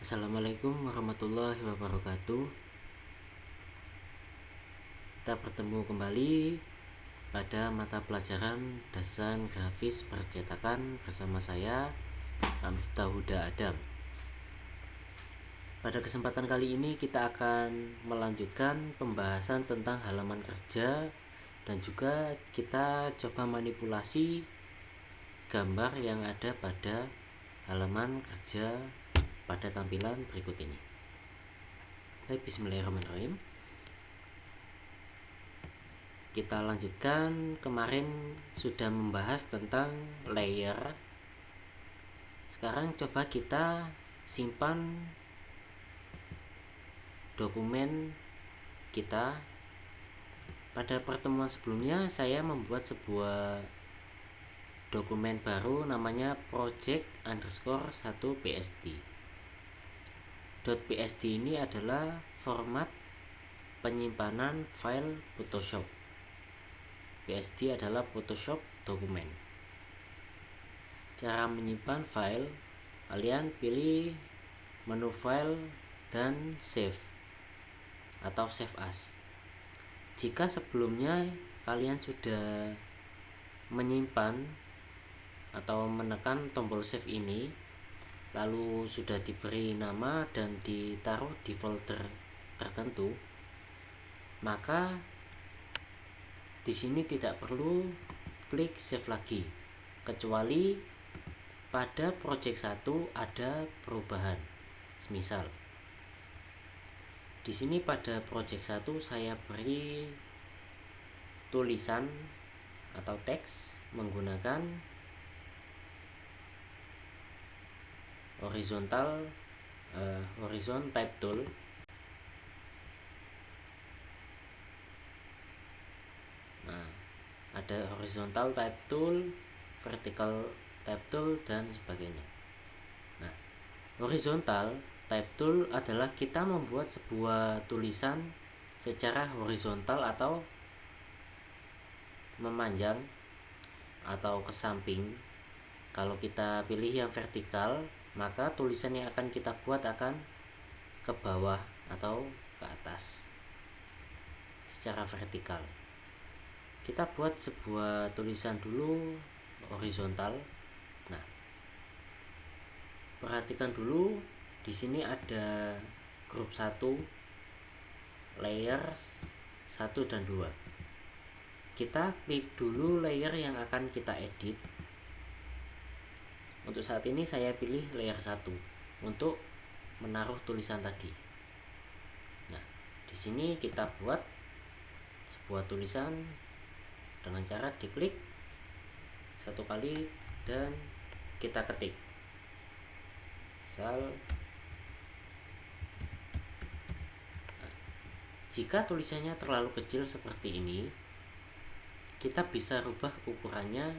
Assalamualaikum warahmatullahi wabarakatuh. Kita bertemu kembali pada mata pelajaran Desain Grafis Percetakan bersama saya, Miftah Huda Adam. Pada kesempatan kali ini kita akan melanjutkan pembahasan tentang halaman kerja dan juga kita coba manipulasi gambar yang ada pada halaman kerja pada tampilan berikut ini. Baik, bismillahirrahmanirrahim. Kita lanjutkan, kemarin sudah membahas tentang layer. Sekarang coba kita simpan dokumen kita. Pada pertemuan sebelumnya saya membuat sebuah dokumen baru namanya project_1psd. .psd ini adalah format penyimpanan file Photoshop. PSD adalah Photoshop dokumen. Cara menyimpan file, kalian pilih menu file dan save atau save as. Jika sebelumnya kalian sudah menyimpan atau menekan tombol save ini, lalu sudah diberi nama dan ditaruh di folder tertentu, maka di sini tidak perlu klik save lagi, kecuali pada project 1 ada perubahan. Semisal di sini pada project 1 saya beri tulisan atau teks menggunakan horizon type tool. Ada horizontal type tool, vertical type tool, dan sebagainya. Nah, horizontal type tool adalah kita membuat sebuah tulisan secara horizontal atau memanjang atau ke samping. Kalau kita pilih yang vertikal, maka tulisan yang akan kita buat akan ke bawah atau ke atas secara vertikal. Kita buat sebuah tulisan dulu horizontal. Nah, perhatikan dulu di sini ada grup 1, layer 1 dan 2. Kita klik dulu layer yang akan kita edit. Untuk saat ini saya pilih layer 1 untuk menaruh tulisan tadi. Nah, di sini kita buat sebuah tulisan dengan cara diklik satu kali dan kita ketik. Misal, jika tulisannya terlalu kecil seperti ini, kita bisa rubah ukurannya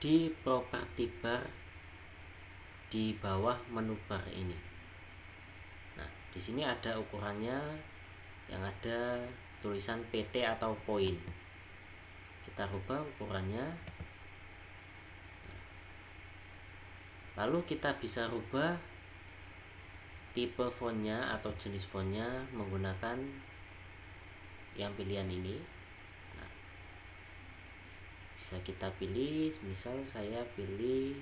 di property bar di bawah menu bar ini. Nah, di sini ada ukurannya yang ada tulisan PT atau point. Kita rubah ukurannya. Lalu kita bisa rubah tipe fontnya atau jenis fontnya menggunakan yang pilihan ini. Nah, bisa kita pilih, misal saya pilih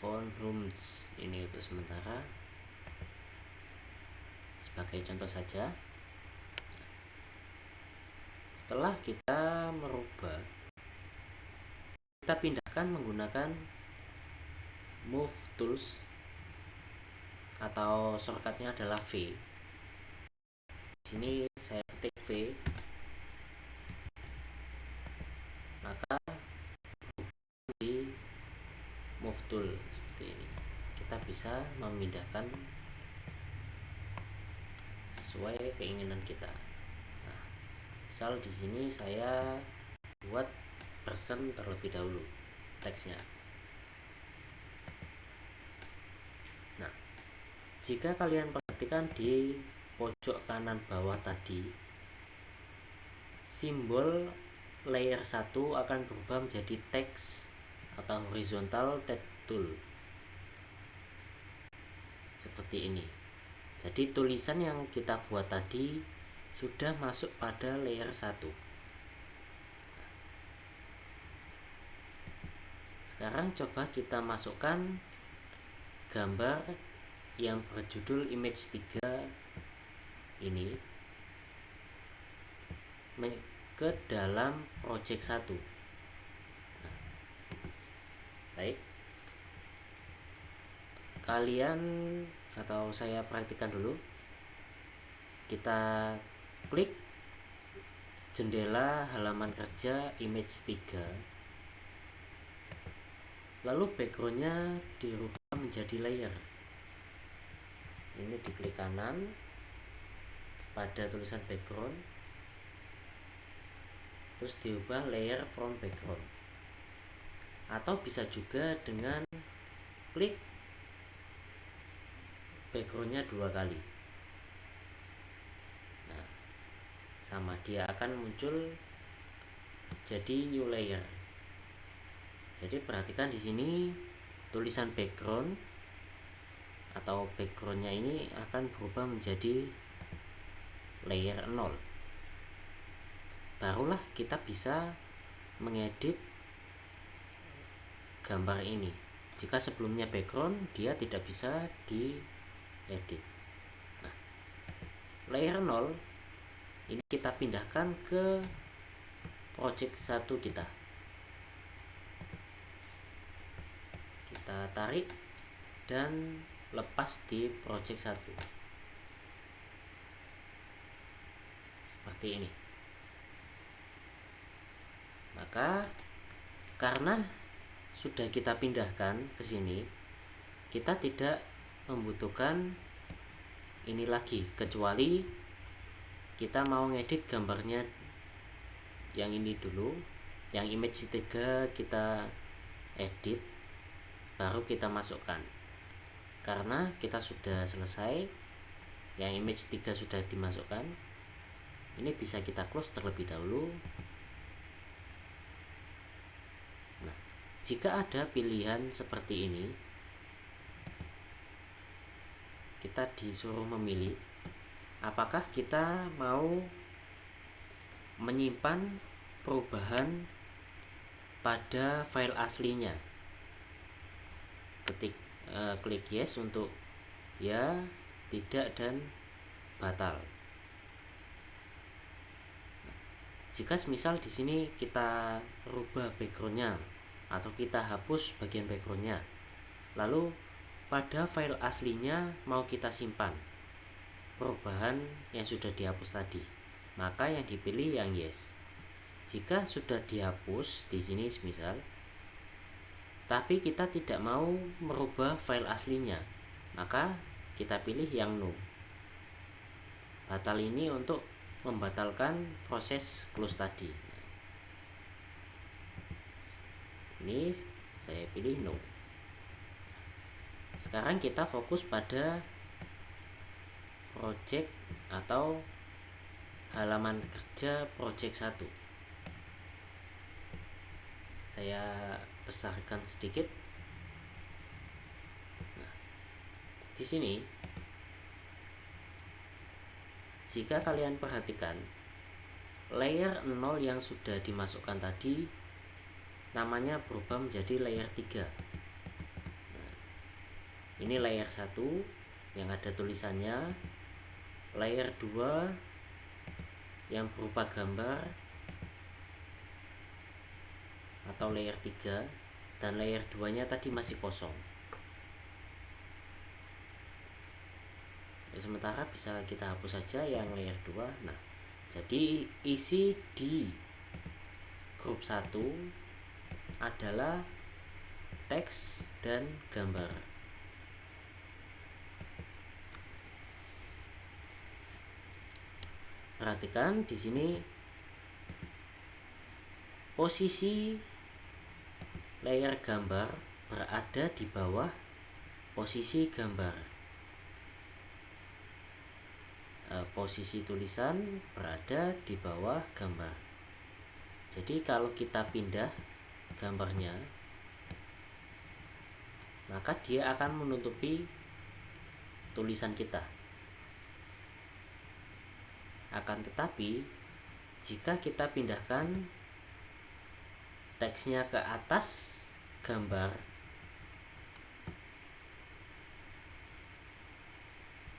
font Homes ini untuk sementara sebagai contoh saja. Setelah kita merubah, kita pindahkan menggunakan move tools atau shortcutnya adalah V. Di sini saya ketik V, maka di move tool seperti ini kita bisa memindahkan sesuai keinginan kita. Nah, misal di sini saya buat person terlebih dahulu teksnya. Nah, jika kalian perhatikan di pojok kanan bawah tadi, simbol layer 1 akan berubah menjadi teks atau horizontal tab tool. seperti ini. Jadi tulisan yang kita buat tadi sudah masuk pada layer 1. Sekarang coba kita masukkan gambar yang berjudul image 3 ini ke dalam project 1. Nah, baik, kalian atau saya praktikkan dulu. Kita klik jendela halaman kerja image 3, lalu backgroundnya dirubah menjadi layer. Ini diklik kanan pada tulisan background, terus diubah layer from background, atau bisa juga dengan klik backgroundnya 2 kali. Nah, sama, dia akan muncul jadi new layer. Jadi perhatikan di sini tulisan background atau backgroundnya ini akan berubah menjadi layer 0. Barulah kita bisa mengedit gambar ini. Jika sebelumnya background, dia tidak bisa diedit. Nah, layer 0 ini kita pindahkan ke project 1 kita. Kita tarik dan lepas di project 1 seperti ini. Maka karena sudah kita pindahkan ke sini, kita tidak membutuhkan ini lagi, kecuali kita mau ngedit gambarnya yang ini dulu, yang image 3 kita edit, baru kita masukkan. Karena kita sudah selesai, yang image 3 sudah dimasukkan, ini bisa kita close terlebih dahulu. Nah, jika ada pilihan seperti ini, kita disuruh memilih apakah kita mau menyimpan perubahan pada file aslinya. Klik yes untuk ya, tidak, dan batal. Jika semisal di sini kita rubah backgroundnya atau kita hapus bagian backgroundnya, lalu pada file aslinya mau kita simpan perubahan yang sudah dihapus tadi, maka yang dipilih yang yes. Jika sudah dihapus di sini semisal, tapi kita tidak mau merubah file aslinya, maka kita pilih yang no. Batal ini untuk membatalkan proses close tadi. Ini saya pilih no. Sekarang kita fokus pada project atau halaman kerja project 1. Saya besarkan sedikit. Nah, di sini jika kalian perhatikan, layer 0 yang sudah dimasukkan tadi namanya berubah menjadi layer 3. Nah, ini layer 1 yang ada tulisannya, layer 2 yang berupa gambar atau layer 3, dan layer 2 nya tadi masih kosong. Sementara bisa kita hapus saja yang layer 2. Nah, jadi isi di grup 1 adalah teks dan gambar. Perhatikan di sini posisi layer gambar berada di bawah posisi gambar. Posisi tulisan berada di bawah gambar. Jadi kalau kita pindah gambarnya, maka dia akan menutupi tulisan kita. Akan tetapi jika kita pindahkan teksnya ke atas gambar,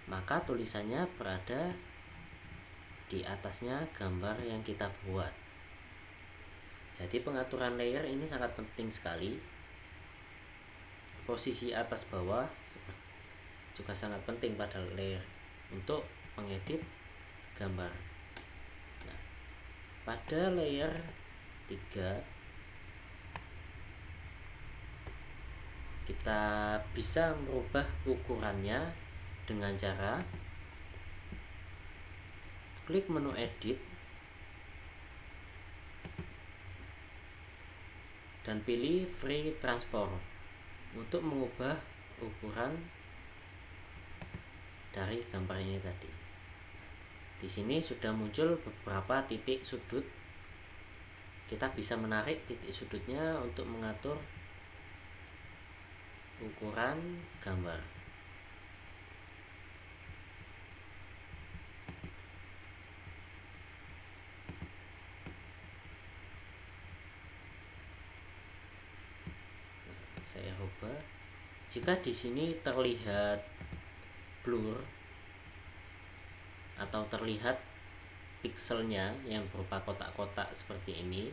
maka tulisannya berada di atasnya gambar yang kita buat. Jadi pengaturan layer ini sangat penting sekali. Posisi atas bawah juga sangat penting pada layer untuk mengedit gambar. Nah, pada layer 3 kita bisa merubah ukurannya dengan cara klik menu edit dan pilih free transform untuk mengubah ukuran dari gambar ini tadi. Di sini sudah muncul beberapa titik sudut. Kita bisa menarik titik sudutnya untuk mengatur ukuran gambar. Saya rubah. Jika di sini terlihat blur atau terlihat pikselnya yang berupa kotak-kotak seperti ini,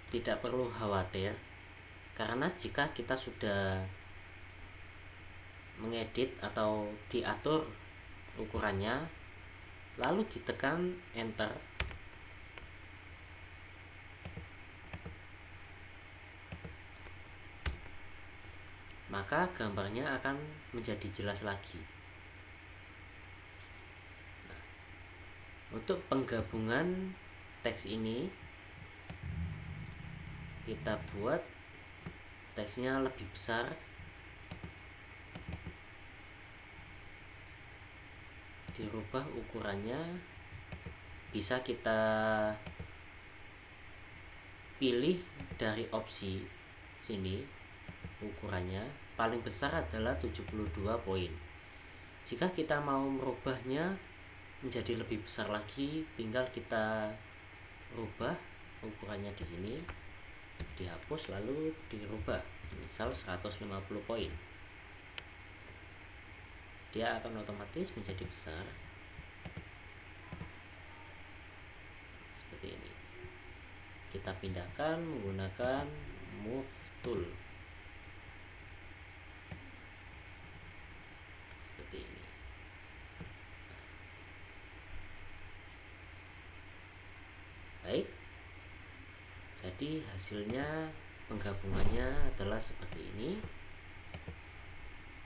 tidak perlu khawatir, karena jika kita sudah mengedit atau diatur ukurannya lalu ditekan enter, maka gambarnya akan menjadi jelas lagi. Nah, untuk penggabungan teks ini kita buat teksnya lebih besar. Dirubah ukurannya, bisa kita pilih dari opsi sini. Ukurannya paling besar adalah 72 poin. Jika kita mau merubahnya menjadi lebih besar lagi, tinggal kita rubah ukurannya di sini, dihapus lalu dirubah, misal 150 poin. Dia akan otomatis menjadi besar seperti ini. Kita pindahkan menggunakan move tool seperti ini. Baik, jadi hasilnya penggabungannya adalah seperti ini.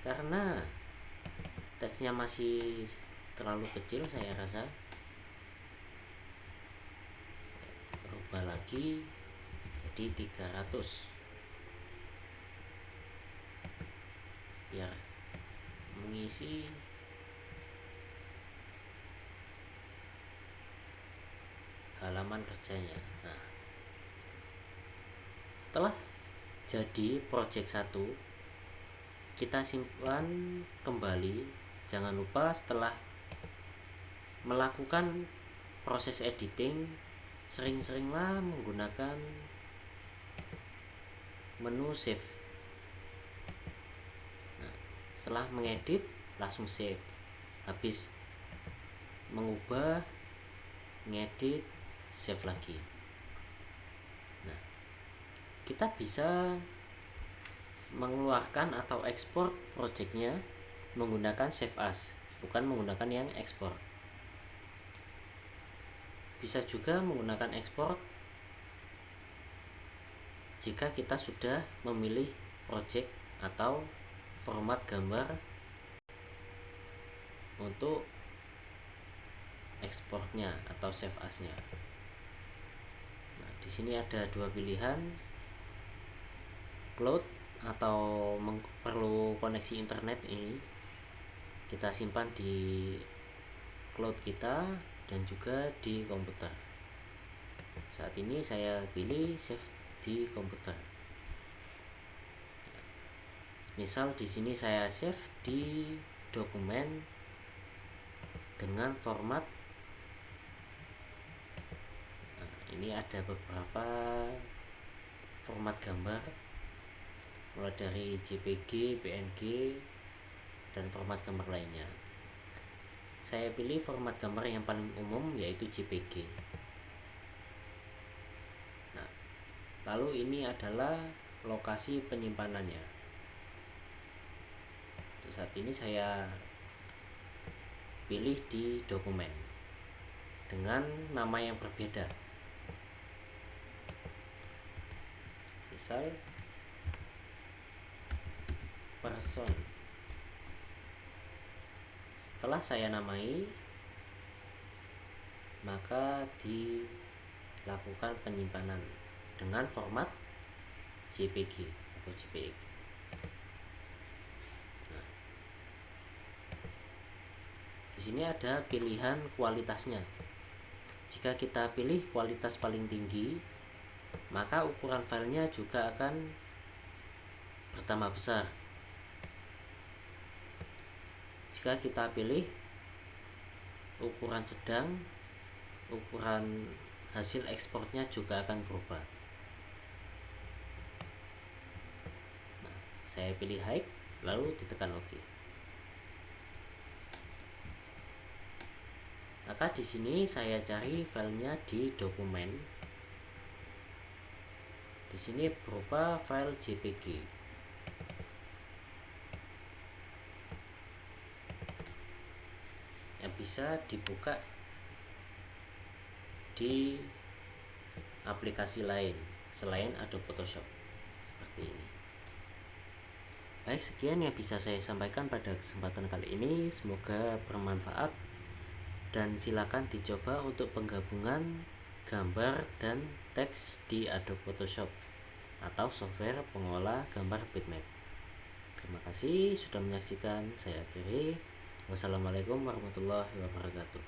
Karena teksnya masih terlalu kecil, saya rasa saya rubah lagi jadi 300 biar mengisi halaman kerjanya. Nah, setelah jadi project 1, kita simpan kembali. Jangan lupa setelah melakukan proses editing, sering-seringlah menggunakan menu save. Nah, setelah mengedit langsung save. Habis mengubah, ngedit, save lagi. Nah, kita bisa mengeluarkan atau ekspor projectnya menggunakan save as, bukan menggunakan yang ekspor. Bisa juga menggunakan ekspor jika kita sudah memilih project atau format gambar untuk ekspornya atau save as-nya. Nah, di sini ada dua pilihan, cloud atau perlu koneksi internet. Ini kita simpan di cloud kita dan juga di komputer. Saat ini saya pilih save di komputer. Misal di sini saya save di dokumen dengan format. Nah, ini ada beberapa format gambar, mulai dari JPG, PNG, dan format gambar lainnya. Saya pilih format gambar yang paling umum, yaitu JPG. Nah, lalu ini adalah lokasi penyimpanannya. Untuk saat ini saya pilih di dokumen dengan nama yang berbeda, misal person. Setelah saya namai, maka dilakukan penyimpanan dengan format JPG atau JPEG. Nah, di sini ada pilihan kualitasnya. Jika kita pilih kualitas paling tinggi, maka ukuran filenya juga akan bertambah besar. Jika kita pilih ukuran sedang, ukuran hasil ekspornya juga akan berubah. Nah, saya pilih high, lalu ditekan OK. Maka di sini saya cari filenya di dokumen. Di sini berupa file JPG. Yang bisa dibuka di aplikasi lain selain Adobe Photoshop, seperti ini. Baik, sekian yang bisa saya sampaikan pada kesempatan kali ini. Semoga bermanfaat, dan silakan dicoba untuk penggabungan gambar dan teks di Adobe Photoshop atau software pengolah gambar bitmap. Terima kasih sudah menyaksikan. Saya akhiri. Wassalamualaikum warahmatullahi wabarakatuh.